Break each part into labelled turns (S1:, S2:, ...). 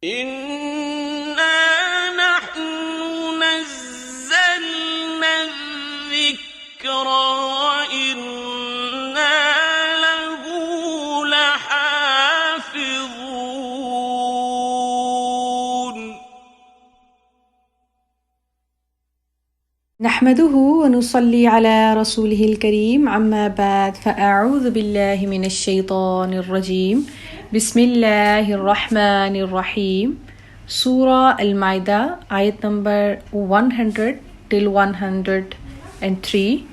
S1: إِنَّا نَحْنُ نَزَّلْنَا الذِّكْرَ وَإِنَّا لَهُ لَحَافِظُونَ
S2: نحمده ونصلي على رسوله الكريم عما بعد فأعوذ بالله من الشيطان الرجيم بسم الله الرحمن الرحيم Surah Al-Ma'idah ayat number 100 till 103.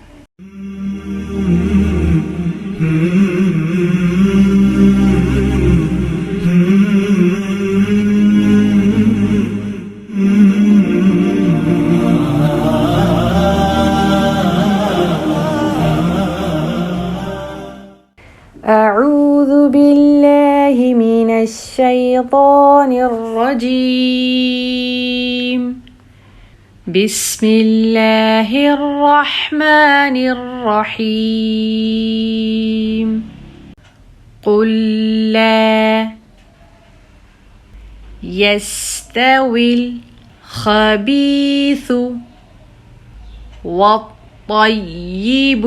S2: أعوذ بالله من الشيطان الرجيم بسم الله الرحمن الرحيم قل لا يستوي الخبيث والطيب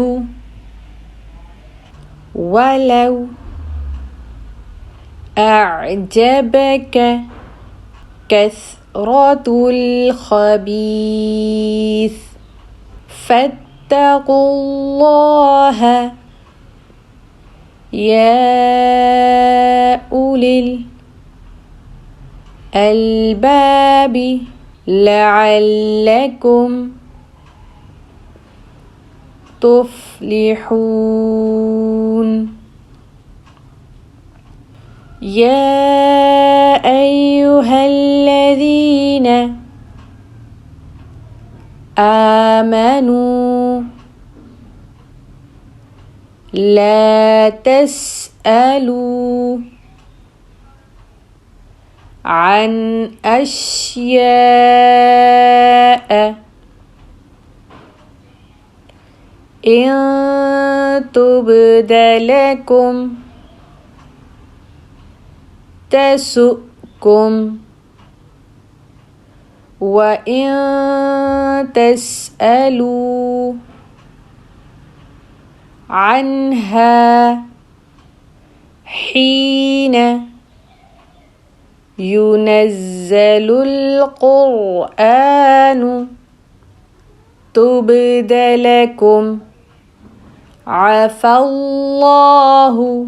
S2: ولو أعجبك كثرة الخبيث فاتقوا الله يا أولي الألباب لعلكم تفلحون يا أيها الذين آمنوا لا تسألوا عن أشياء إن تبد لكم تسؤكم وإن تسألوا عنها حين ينزل القرآن تبد لكم عفى الله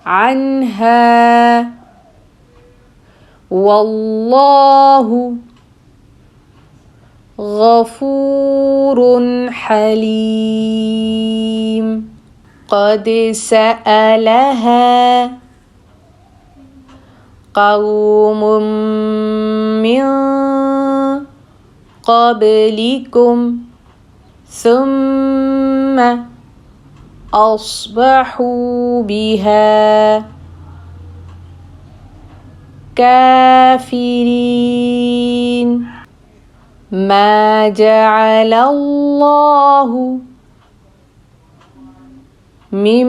S2: عنها والله غفور حليم قد سألها قوم من قبلكم ثم أصبحوا بها كافرين ما جعل الله من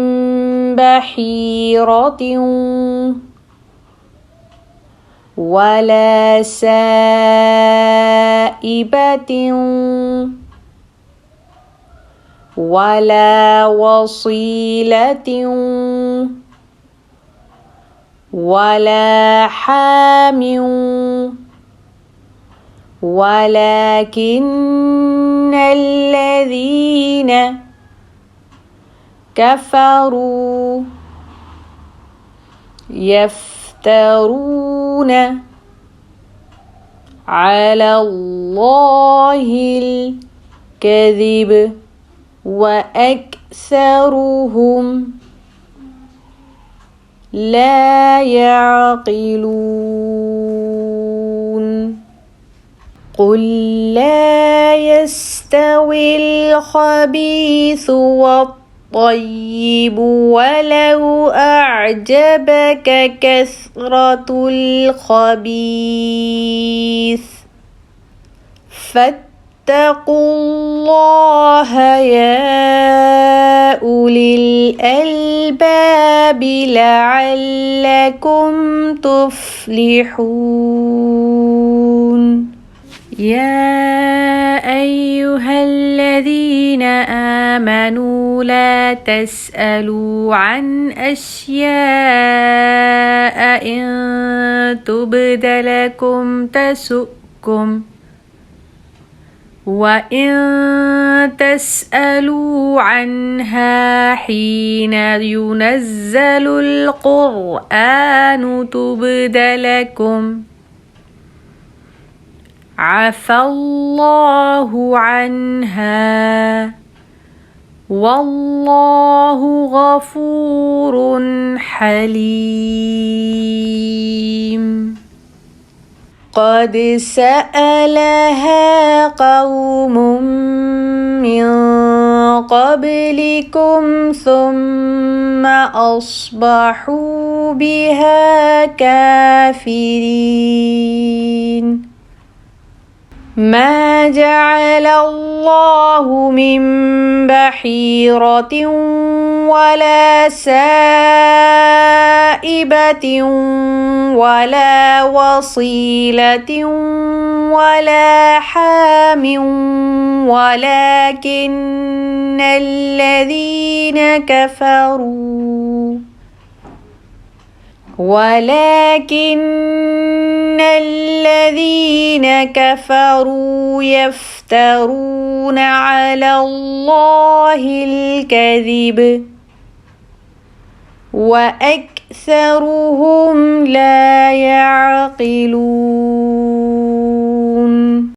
S2: بحيرة ولا سائبة ولا وصيلة ولا حام ولكن الذين كفروا يفترون على الله الكذب وأكثرهم لا يعقلون قل لا يستوي الخبيث والطيب ولو أعجبك كثرة الخبيث فاتقوا فاتقوا الله يا أولي الألباب لعلكم تفلحون يا أيها الذين آمنوا لا تسألوا عن أشياء إن تبد لكم تسؤكم وإن تسألوا عنها حين ينزل القرآن تبد لكم عفى الله عنها والله غفور حليم قد سألها قوم من قبلكم ثم أصبحوا بها كافرين ما جعل الله من بحيرة ولا سائبة ولا وصيلة ولا حام ولكن الذين كفروا يفترون على الله الكذب وأكثرهم لا يعقلون